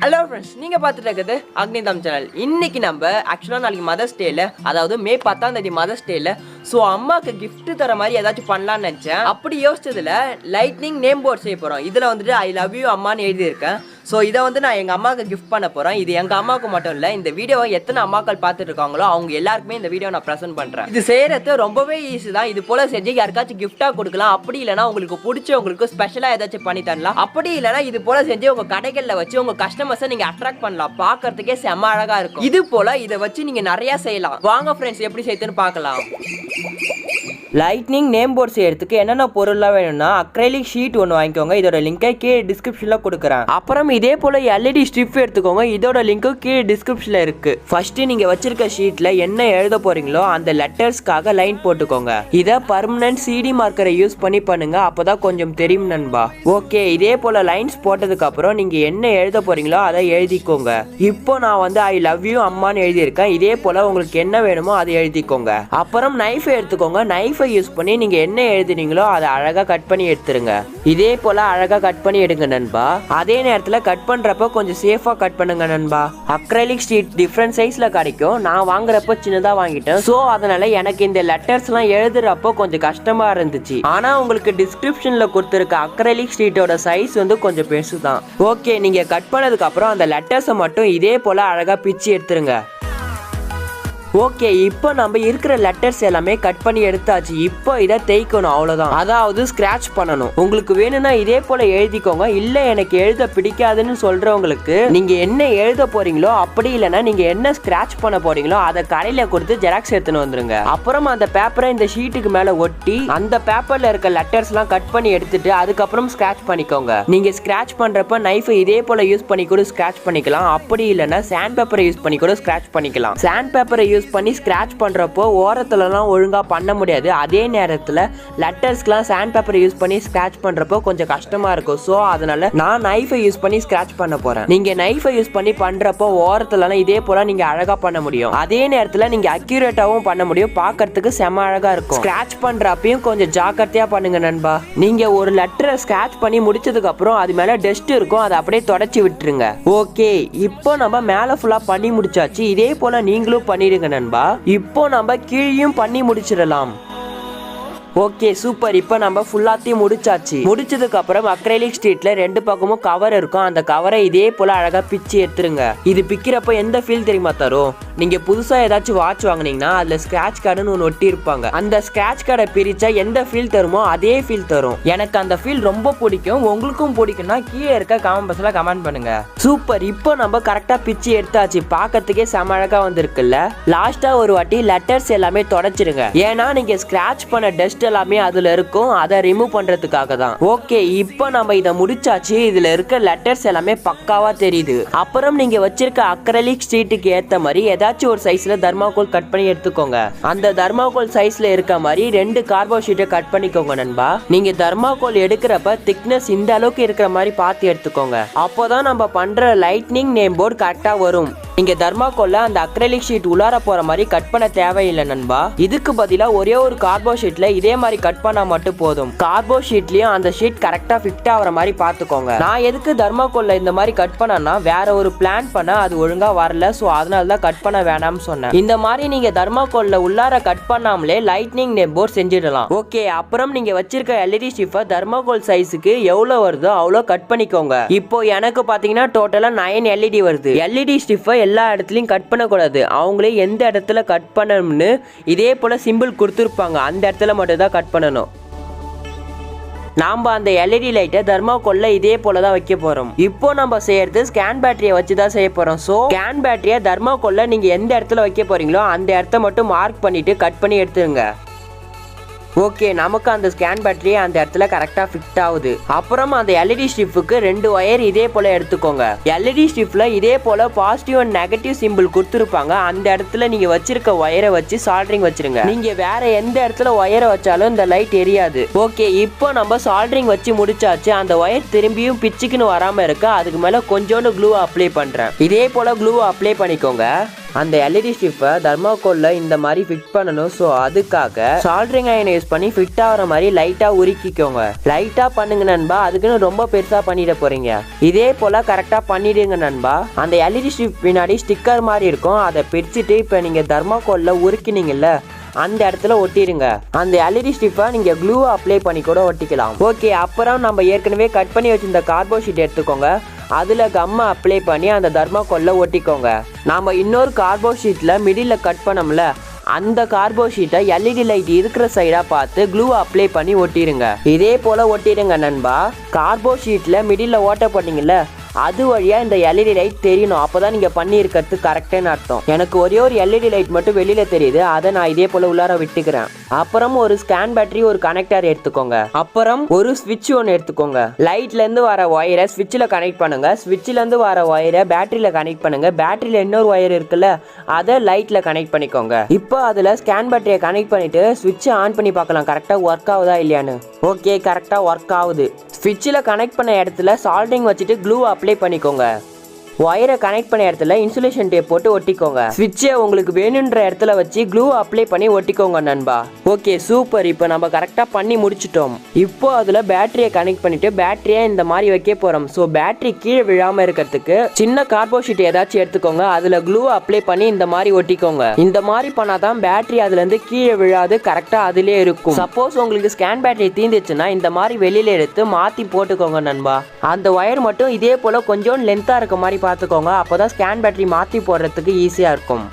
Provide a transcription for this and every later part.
Hello friends, நீங்க பார்த்துட்டு இருக்கிறது அக்னி சேனல். இன்னைக்கு நம்ம ஆக்சுவலாக நாளைக்கு மதர்ஸ் டேல, அதாவது மே 10 மதர்ஸ் டேல ஸோ அம்மாவுக்கு கிஃப்ட் தர மாதிரி ஏதாச்சும் பண்ணலான்னு நினச்சேன். அப்படி யோசிச்சதுல லைட்னிங் நேம் போர்ட் செய்ய போகிறோம். இதில் வந்துட்டு ஐ லவ் யூ அம்மான்னு எழுதியிருக்கேன். ஸோ இதை வந்து நான் எங்கள் அம்மாவுக்கு கிஃப்ட் பண்ண போகிறேன். இது எங்கள் அம்மாவுக்கு மட்டும் இல்லை, இந்த வீடியோவை எத்தனை அம்மாக்கள் பார்த்துட்டு இருக்காங்களோ அவங்க எல்லாருக்குமே இந்த வீடியோ நான் ப்ரெசென்ட் பண்ணுறேன். இது செய்கிறது ரொம்பவே ஈஸி தான். இது போல் செஞ்சு யாருக்காச்சும் கிஃப்டாக கொடுக்கலாம். அப்படி இல்லைனா உங்களுக்கு பிடிச்சவங்களுக்கு ஸ்பெஷலாக ஏதாச்சும் பண்ணி தரலாம். அப்படி இல்லைனா இது போல் செஞ்சு உங்கள் கடைகளில் வச்சு உங்கள் கஸ்டமர்ஸை நீங்கள் அட்ராக்ட் பண்ணலாம். பார்க்கறதுக்கே செம்ம அழகாக இருக்கும். இது போல் இதை வச்சு நீங்கள் நிறையா செய்யலாம். வாங்க ஃப்ரெண்ட்ஸ், எப்படி செய்யுதுன்னு பார்க்கலாம். லைட்னிங் நேம் போர்ட் செய்யறதுக்கு என்னென்ன பொருள்லாம் வேணும்னா, அக்ரைலிக் ஷீட் ஒன்று வாங்கிக்கோங்க. இதோட லிங்கை கீழே டிஸ்கிரிப்ஷனில் கொடுக்குறேன். அப்புறம் இதே போல் எல்இடி ஸ்ட்ரிப் எடுத்துக்கோங்க. இதோட லிங்க்கும் கீழே டிஸ்கிரிப்ஷனில் இருக்கு. ஃபர்ஸ்ட் நீங்க வச்சிருக்க ஷீட்ல என்ன எழுத போறீங்களோ அந்த லெட்டர்ஸ்க்காக லைன் போட்டுக்கோங்க. இதை பர்மனன்ட் சிடி மார்க்கரை யூஸ் பண்ணி பண்ணுங்க, அப்பதான் கொஞ்சம் தெரியும் நண்பா. ஓகே, இதே போல லைன்ஸ் போட்டதுக்கு அப்புறம் நீங்க என்ன எழுத போறீங்களோ அதை எழுதிக்கோங்க. இப்போ நான் வந்து ஐ லவ் யூ அம்மான்னு எழுதியிருக்கேன். இதே போல உங்களுக்கு என்ன வேணுமோ அதை எழுதிக்கோங்க. அப்புறம் நைஃப் எடுத்துக்கோங்க. நைஃப் யூஸ் பண்ணி நீங்க என்ன எழுதுனீங்களோ அதை அழகா கட் பண்ணி எடுத்துருங்க. இதே போல அழகா கட் பண்ணி எடுங்க நண்பா. அதே நேரத்துல கட் பண்றப்ப கொஞ்சம் சேஃபா கட் பண்ணுங்க நண்பா. அக்ரைலிக் ஷீட் டிஃப்ரெண்ட் சைஸ்ல கிடைக்கும். நான் வாங்குறப்ப சின்னதா வாங்கிட்டேன். சோ அதனால எனக்கு இந்த லெட்டர்ஸ் எல்லாம் எழுதுறப்போ கொஞ்சம் கஷ்டமா இருந்துச்சு. ஆனா உங்களுக்கு டிஸ்கிரிப்ஷன்ல கொடுத்திருக்க அக்ரைலிக் ஷீட்டோட சைஸ் வந்து கொஞ்சம் பெருசுதான். ஓகே, நீங்க கட் பண்ணதுக்கு அப்புறம் அந்த லெட்டர்ஸை மட்டும் இதே போல அழகா பிச்சு எடுத்துருங்க. ஓகே, இப்போ நம்ம இருக்கிற லெட்டர்ஸ் எல்லாமே கட் பண்ணி எடுத்தாச்சு. இப்போ இதை தேய்க்கணும், அவ்வளோதான். அதாவது ஸ்கிராச் பண்ணணும். உங்களுக்கு வேணும்னா இதே போல எழுதிக்கோங்க. இல்லை எனக்கு எழுத பிடிக்காதுன்னு சொல்றவங்களுக்கு நீங்க என்ன எழுத போறீங்களோ, அப்படி இல்லைன்னா நீங்க என்ன ஸ்கிராச் பண்ண போறீங்களோ அதை கடையில கொடுத்து ஜெராக்ஸ் எடுத்துன்னு வந்துருங்க. அப்புறம் அந்த பேப்பரை இந்த ஷீட்டுக்கு மேல ஒட்டி அந்த பேப்பர்ல இருக்க லெட்டர்ஸ் எல்லாம் கட் பண்ணி எடுத்துட்டு அதுக்கப்புறம் ஸ்கிராச் பண்ணிக்கோங்க. நீங்க ஸ்கிராச் பண்றப்ப நைஃப் இதே போல யூஸ் பண்ணி கூட ஸ்கிராச் பண்ணிக்கலாம். அப்படி இல்லைன்னா சாண்ட் பேப்பரை யூஸ் பண்ணி கூட ஸ்கிராச் பண்ணிக்கலாம். சாண்ட் பேப்பரை யூஸ் பண்ணி ஸ்கிராச் பண்றப்போ ஓரத்துலலாம் ஒழுங்கா பண்ண முடியாது. அதே நேரத்தில் லெட்டர்ஸ்க்குலாம் சாண்ட் பேப்பர் யூஸ் பண்ணி ஸ்கிராச் பண்றப்போ கொஞ்சம் கஷ்டமா இருக்கும். ஸோ அதனால நான் நைஃபை யூஸ் பண்ணி ஸ்கிராச் பண்ண போறேன். நீங்க நைஃபை யூஸ் பண்ணி பண்றப்போ ஓரத்துலலாம் இதே போல நீங்க அழகா பண்ண முடியும். அதே நேரத்தில் நீங்க அக்யூரேட்டாவும் பண்ண முடியும். பார்க்கறதுக்கு செம அழகா இருக்கும். ஸ்கிராச் பண்றப்பையும் கொஞ்சம் ஜாக்கிரதையா பண்ணுங்க நண்பா. நீங்க ஒரு லெட்டரை ஸ்கிராச் பண்ணி முடிச்சதுக்கு அப்புறம் அது மேல டஸ்ட் இருக்கும், அதை அப்படியே தொடச்சி விட்டுருங்க. ஓகே, இப்போ நம்ம மேல ஃபுல்லா பண்ணி முடிச்சாச்சு. இதே போல நீங்களும் பண்ணிடுங்க நண்பா. இப்போ நம்ம கீழையும் பண்ணி முடிச்சிடலாம். Okay, super. இப்போ நம்ம ஃபுல்லாத்தையும் முடிச்சாச்சு. முடிச்சதுக்கு அப்புறம் அக்ரைலிக் ஷீட்ல ரெண்டு பக்கமும் கவர் இருக்கும். அந்த கவரை இதே போல அழகா பிச்சு எடுத்துருங்க. இது பிக்கிறப்ப எந்த ஃபீல் தெரியுமா தரும்? நீங்க புதுசா ஏதாச்சும் வாட்ச் வாங்கினீங்கன்னா அதுல ஸ்கிராச் கார்டுன்னு ஒன்று ஒட்டி இருப்பாங்க. அந்த ஸ்கிராச் கார்டை பிரிச்சா எந்த ஃபீல் தருமோ அதே ஃபீல் தரும். எனக்கு அந்த ஃபீல் ரொம்ப பிடிக்கும். உங்களுக்கும் பிடிக்கும்னா கீழே இருக்க கமெண்ட் பாக்ஸ்ல கமெண்ட் பண்ணுங்க. சூப்பர். இப்போ நம்ம கரெக்டா பிச்சு எடுத்தாச்சு. பார்க்கறதுக்கே செம அழகா வந்திருக்குல்ல. லாஸ்டா ஒரு வாட்டி லெட்டர்ஸ் எல்லாமே தொடச்சிருங்க. ஏன்னா நீங்க ஸ்கிராச் பண்ண டஸ்ட் எல்லாமே அதுல இருக்கும். அதை ரிமூவ் பண்றதுக்காக தான். ஓகே, இப்போ நம்ம இதை முடிச்சாச்சு. இதுல இருக்க லெட்டர்ஸ் எல்லாமே பக்காவா தெரியுது. அப்புறம் நீங்க வச்சிருக்க அக்ரைலிக் ஷீட்டுக்கு ஏத்த மாதிரி ஏதாச்சும் ஒரு சைஸ்ல தர்மாகோல் கட் பண்ணி எடுத்துக்கோங்க. அந்த தர்மாகோல் சைஸ்ல இருக்க மாதிரி 2 கார்பன் ஷீட்டை கட் பண்ணிக்கோங்க நண்பா. நீங்க தர்மாகோல் எடுக்கிறப்ப திக்னஸ் இந்த அளவுக்கு இருக்கிற மாதிரி பார்த்து எடுத்துக்கோங்க. அப்போதான் நம்ம பண்ற லைட்னிங் நேம் போர்டு கரெக்டா வரும். நீங்க தர்மாகோல்ல அந்த அக்ரைலிக் ஷீட் உள்ளார போற மாதிரி கட் பண்ண தேவையில்லை நண்பா. இதுக்கு பதிலா ஒரே ஒரு கார்பன் ஷீட்ல இதே மாதிரி கட் பண்ணா மட்டும் போதும். கார்பன் ஷீட்லயும் அந்த ஷீட் கரெக்டா ஃபிட் ஆகிற மாதிரி பாத்துக்கோங்க. நான் எதுக்கு தர்மாகோல்ல இந்த மாதிரி கட் பண்ணனா, வேற ஒரு பிளான் பண்ண அது ஒழுங்கா வரல. சோ அதனால தான் கட் பண்ண வேணாம்னு சொன்னேன். இந்த மாதிரி நீங்க தர்மாகோல்ல உள்ளார கட் பண்ணாமலே லைட்னிங் நேம் போர்ட் செஞ்சிடலாம். ஓகே, அப்புறம் நீங்க வச்சிருக்க எல்இடி ஸ்ட்ரிப்பை தர்மாகோல் சைஸுக்கு எவ்வளவு வருதோ அவ்வளோ கட் பண்ணிக்கோங்க. இப்போ எனக்கு பாத்தீங்கன்னா டோட்டலா 9 எல்இடி வருது. எல்இடி ஸ்ட்ரிப்பை எல்லா இடத்துலயும் கட் பண்ணக்கூடாது. அவங்களே எந்த இடத்துல கட் பண்ணணும்னு இதே போல சிம்பிள் கொடுத்துருப்பாங்க. அந்த இடத்துல மட்டும் தான் கட் பண்ணணும். நாம அந்த எல்இடி லைட்டை தர்மாகோல்ல இதே போல தான் வைக்க போறோம். இப்போ நம்ம செய்யறது ஸ்கேன் பேட்டரியை வச்சு தான் செய்ய போறோம். சோ ஸ்கேன் பேட்டரியை தர்மாகோல்ல நீங்க எந்த இடத்துல வைக்க போறீங்களோ அந்த இடத்த மட்டும் மார்க் பண்ணிட்டு கட் பண்ணி எடுத்துருங்க. ஓகே, நமக்கு அந்த ஸ்கேன் பேட்டரி அந்த இடத்துல கரெக்டா ஃபிட் ஆகுது. அப்புறம் அந்த எல்இடி ஸ்ட்ரிப்புக்கு 2 ஒயர் இதே போல எடுத்துக்கோங்க. எல்இடி ஸ்ட்ரிப்ல இதே போல பாசிட்டிவ் அண்ட் நெகட்டிவ் சிம்பிள் கொடுத்துருப்பாங்க. அந்த இடத்துல நீங்க வச்சிருக்க ஒயரை வச்சு சால்டரிங் வச்சிருங்க. நீங்க வேற எந்த இடத்துல ஒயரை வச்சாலும் இந்த லைட் எரியாது. ஓகே, இப்போ நம்ம சால்டரிங் வச்சு முடிச்சாச்சு. அந்த ஒயர் திரும்பியும் பிச்சுக்குன்னு வராம இருக்கு. அதுக்கு மேல கொஞ்சோண்டு க்ளூ அப்ளை பண்றேன். இதே போல க்ளூ அப்ளை பண்ணிக்கோங்க. அந்த எல்இடி ஸ்ட்ரிப்பை தர்மாக்கோல்ல இந்த மாதிரி ஃபிட் பண்ணணும். ஸோ அதுக்காக சால்டரிங் அயனை யூஸ் பண்ணி ஃபிட் ஆகிற மாதிரி லைட்டாக உருக்கிக்கோங்க. லைட்டாக பண்ணுங்க நண்பா, அதுக்குன்னு ரொம்ப பெருசாக பண்ணிட போறீங்க. இதே போல் கரெக்டாக பண்ணிடுங்க நண்பா. அந்த எல்இடி ஸ்ட்ரிப் பின்னாடி ஸ்டிக்கர் மாதிரி இருக்கும், அதை பிரிச்சுட்டு இப்போ நீங்கள் தர்மாக்கோல்ல உருக்கினீங்கல்ல அந்த இடத்துல ஒட்டிடுங்க. அந்த எல்இடி ஸ்ட்ரிப்பை நீங்கள் க்ளூ அப்ளை பண்ணி கூட ஒட்டிக்கலாம். ஓகே, அப்புறம் நம்ம ஏற்கனவே கட் பண்ணி வச்சிருந்த கார்ட்போர்ட் ஷீட் எடுத்துக்கோங்க. அதில் கம்மை அப்ளை பண்ணி அந்த தர்மாக்கோல்ல ஒட்டிக்கோங்க. நாம் இன்னொரு கார்ட்போர்ட் ஷீட்டில் மிடில் கட் பண்ணோம்ல, அந்த கார்ட்போர்ட் ஷீட்டை எல்இடி லைட் இருக்கிற சைடாக பார்த்து க்ளூ அப்ளை பண்ணி ஒட்டிடுங்க. இதே போல் ஒட்டிடுங்க நண்பா. கார்ட்போர்ட் ஷீட்டில் மிடில் ஓட்ட போட்டிங்கல்ல, அது வழியாக இந்த எல்இடி லைட் தெரியணும். அப்போ தான் நீங்கள் பண்ணியிருக்கிறது கரெக்டான அர்த்தம். எனக்கு ஒரே ஒரு எல்இடி லைட் மட்டும் வெளியில் தெரியுது, அதை நான் இதே போல் உள்ளார விட்டுக்கிறேன். அப்புறம் ஒரு ஸ்கேன் பேட்டரி, ஒரு கனெக்டர் எடுத்துக்கோங்க. அப்புறம் ஒரு ஸ்விட்ச் ஒன்று எடுத்துக்கோங்க. லைட்லேருந்து வர ஒயரை ஸ்விட்சில் கனெக்ட் பண்ணுங்க. ஸ்விட்சிலேருந்து வர ஒயரை பேட்டரியில் கனெக்ட் பண்ணுங்க. பேட்டரியில் இன்னொரு ஒயர் இருக்குல்ல, அதை லைட்டில் கனெக்ட் பண்ணிக்கோங்க. இப்போ அதில் ஸ்கேன் பேட்டரியை கனெக்ட் பண்ணிவிட்டு ஸ்விட்சை ஆன் பண்ணி பார்க்கலாம் கரெக்டாக ஒர்க் ஆகுதா இல்லையான்னு. ஓகே, கரெக்டாக ஒர்க் ஆகுது. ஸ்விட்சில் கனெக்ட் பண்ண இடத்துல சால்டிங் வச்சுட்டு க்ளூ அப்ளை பண்ணிக்கோங்க. ஒயரை கனெக்ட் பண்ண இடத்துல இன்சுலேஷன் டேப் போட்டு ஒட்டிக்கோங்க. ஸ்விட்சை உங்களுக்கு வேணுன்ற இடத்துல வச்சு க்ளூ அப்ளை பண்ணி ஒட்டிக்கோங்க நண்பா. Okay, super. இப்போ நம்ம கரெக்டாக பண்ணி முடிச்சிட்டோம். இப்போ அதில் பேட்டரியை கனெக்ட் பண்ணிட்டு பேட்டரியை இந்த மாதிரி வைக்க போகிறோம். ஸோ பேட்டரி கீழே விழாமல் இருக்கிறதுக்கு சின்ன கார்ட்போர்ட் ஷீட் ஏதாச்சும் எடுத்துக்கோங்க. அதில் க்ளூ அப்ளை பண்ணி இந்த மாதிரி ஒட்டிக்கோங்க. இந்த மாதிரி பண்ணாதான் பேட்டரி அதுலேருந்து கீழே விழாது, கரெக்டாக அதிலே இருக்கும். சப்போஸ் உங்களுக்கு ஸ்கேன் பேட்டரி தீந்துச்சுன்னா இந்த மாதிரி வெளியில் எடுத்து மாற்றி போட்டுக்கோங்க நண்பா. அந்த ஒயர் மட்டும் இதே போல் கொஞ்சம் லென்த்தாக இருக்க மாதிரி பார்த்துக்கோங்க. அப்போதான் ஸ்கேன் பேட்டரி மாற்றி போடுறதுக்கு ஈஸியாக இருக்கும்.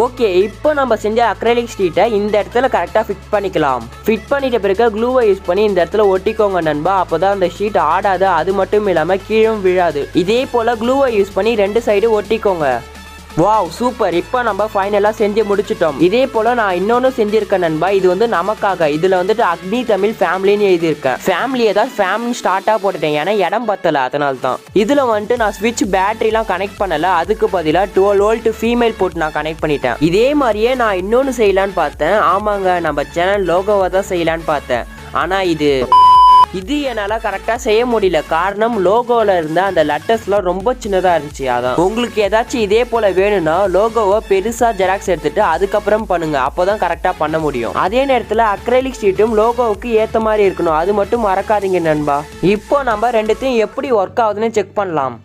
ஓகே, இப்போ நம்ம செஞ்ச அக்ரைலிக் ஷீட்டை இந்த இடத்துல கரெக்டாக ஃபிட் பண்ணிக்கலாம். ஃபிட் பண்ணிட்ட பிறகு க்ளூவை யூஸ் பண்ணி இந்த இடத்துல ஒட்டிக்கோங்க நண்பா. அப்போதான் அந்த ஷீட் ஆடாது, அது மட்டும் இல்லாமல் கீழும் விழாது. இதே போல் க்ளூவை யூஸ் பண்ணி 2 சைடு ஒட்டிக்கோங்க. Wow, super. இப்போ நம்ம ஃபைனலாக செஞ்சு முடிச்சிட்டோம். இதே போல் நான் இன்னொன்று செஞ்சுருக்கேன் நண்பா. இது வந்து நமக்காக. இதில் வந்துட்டு அக்னி தமிழ் ஃபேமிலின்னு எழுதியிருக்கேன். ஃபேமிலியை தான் ஃபேமிலி ஸ்டார்ட்டாக போட்டுட்டேன், ஏன்னா இடம் பத்தலை, அதனால தான். இதில் வந்துட்டு நான் ஸ்விட்ச் பேட்டரிலாம் கனெக்ட் பண்ணலை, அதுக்கு பதிலாக 12 வோல்ட் ஃபீமேல் போட்டு நான் கனெக்ட் பண்ணிட்டேன். இதே மாதிரியே நான் இன்னொன்று செய்யலான்னு பார்த்தேன். ஆமாங்க, நம்ம சேனல் லோகோவை தான் செய்யலான்னு பார்த்தேன். ஆனால் இது என்னால் கரெக்டாக செய்ய முடியல. காரணம், லோகோவில் இருந்த அந்த லெட்டர்ஸ்லாம் ரொம்ப சின்னதாக இருந்துச்சு. அதான் உங்களுக்கு ஏதாச்சும் இதே போல் வேணும்னா லோகோவை பெருசாக ஜெராக்ஸ் எடுத்துட்டு அதுக்கப்புறம் பண்ணுங்க. அப்போ தான் கரெக்டாக பண்ண முடியும். அதே நேரத்தில் அக்ரைலிக் ஷீட்டும் லோகோவுக்கு ஏற்ற மாதிரி இருக்கணும், அது மட்டும் மறக்காதீங்க நண்பா. இப்போ நம்ம ரெண்டுத்தையும் எப்படி ஒர்க் ஆகுதுன்னு செக் பண்ணலாம்.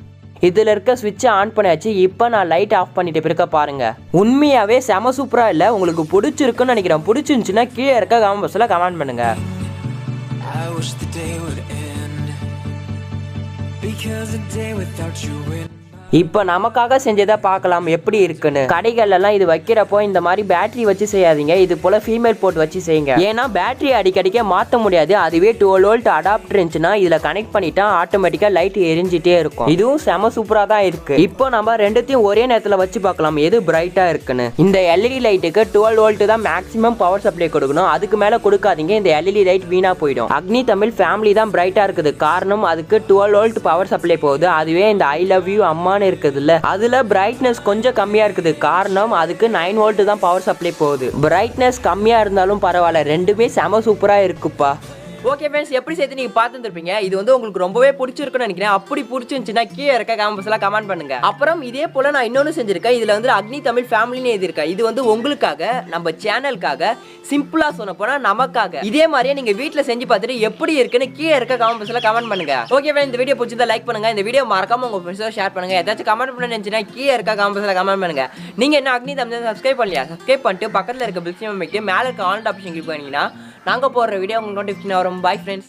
இதில் இருக்க ஸ்விட்சை ஆன் பண்ணியாச்சு. இப்போ நான் லைட் ஆஃப் பண்ணிட்டு பிறக்க பாருங்க. உண்மையாகவே செம சூப்பராக இல்லை? உங்களுக்கு பிடிச்சிருக்குன்னு நினைக்கிறேன். பிடிச்சிருந்துச்சுன்னா கீழே இருக்க கமெண்ட் பாக்ஸில் கமெண்ட் பண்ணுங்க. I wish the day would end, because a day without you in இப்போ நமக்காக செஞ்சதை பார்க்கலாம் எப்படி இருக்குன்னு. கடைகள்லாம் இது வைக்கிறப்போ இந்த மாதிரி பேட்டரி வச்சு செய்யாதீங்க, இது போல ஃபீமேல் போர்ட் வச்சு செய்யுங்க. ஏன்னா பேட்டரி அடிக்கடிக்க மாற்ற முடியாது. அதுவே 12 வோல்ட் அடாப்டர் இருந்துச்சுன்னா இதில் கனெக்ட் பண்ணிட்டா ஆட்டோமேட்டிக்காக லைட் எரிஞ்சிட்டே இருக்கும். இதுவும் செம சூப்பராக தான் இருக்கு. இப்போ நம்ம ரெண்டுத்தையும் ஒரே நேரத்தில் வச்சு பார்க்கலாம் எது பிரைட்டாக இருக்குன்னு. இந்த எல்இடி லைட்டுக்கு 12 வோல்ட் தான் மேக்ஸிமம் பவர் சப்ளை கொடுக்கணும், அதுக்கு மேலே கொடுக்காதீங்க. இந்த எல்இடி லைட் வீணா போயிடும். அக்னி தமிழ் ஃபேமிலி தான் பிரைட்டாக இருக்குது. காரணம், அதுக்கு 12 வோல்ட் பவர் சப்ளை போகுது. அதுவே இந்த ஐ லவ் யூ அம்மா இருக்குதுல்ல, அதுல பிரைட்னஸ் கொஞ்சம் கம்மியா இருக்குது. காரணம், அதுக்கு 9 வோல்ட் தான் பவர் சப்ளை போகுது. பிரைட்னஸ் கம்மியா இருந்தாலும் பரவாயில்ல, ரெண்டுமே செம சூப்பரா இருக்குப்பா. ஓகே ஃப்ரெண்ட்ஸ், எப்படி சேர்த்து நீங்கள் பார்த்துருப்பீங்க. இது வந்து உங்களுக்கு ரொம்பவே பிடிச்சிருக்குன்னு நினைக்கிறேன். அப்படி பிடிச்சிருந்துச்சுன்னா கீழே இருக்க கமெண்ட்ஸ்லாம் கமெண்ட் பண்ணுங்க. அப்புறம் இதே போல் நான் இன்னொன்று செஞ்சிருக்கேன். இதில் வந்து அக்னி தமிழ் ஃபேமிலின்னு எழுதியிருக்கேன். இது வந்து உங்களுக்காக, நம்ம சேனலுக்காக, சிம்பிளாக சொன்ன போனால் நமக்காக. இதே மாதிரியே நீங்கள் வீட்டில் செஞ்சு பார்த்துட்டு எப்படி இருக்குன்னு கீழே இருக்க கமெண்ட்ஸ்ல கமெண்ட் பண்ணுங்க. ஓகே ஃப்ரெண்ட்ஸ், இந்த வீடியோ பிடிச்சிருந்தா லைக் பண்ணுங்க. இந்த வீடியோ மறக்காம உங்கள் ஃப்ரெண்ட்ஸோட ஷேர் பண்ணுங்க. ஏதாச்சும் கமெண்ட் பண்ண நினைச்சுன்னா கீழே இருக்க கமெண்ட்ஸ்ல கமெண்ட் பண்ணுங்க. நீங்கள் என்ன அக்னி தமிழ் சப்ஸ்கிரைப் பண்ணலையா? சப்ஸ்கிரைப் பண்ணிட்டு பக்கத்தில் இருக்க பில் சிம் மேலே இருக்க ஆல் ஆப்ஷன் கிளிக் பண்ணீங்கன்னா நாங்கள் போடுற வீடியோ உங்களுக்கு நோட்டிஃபிகேஷன் வரும். Bye friends.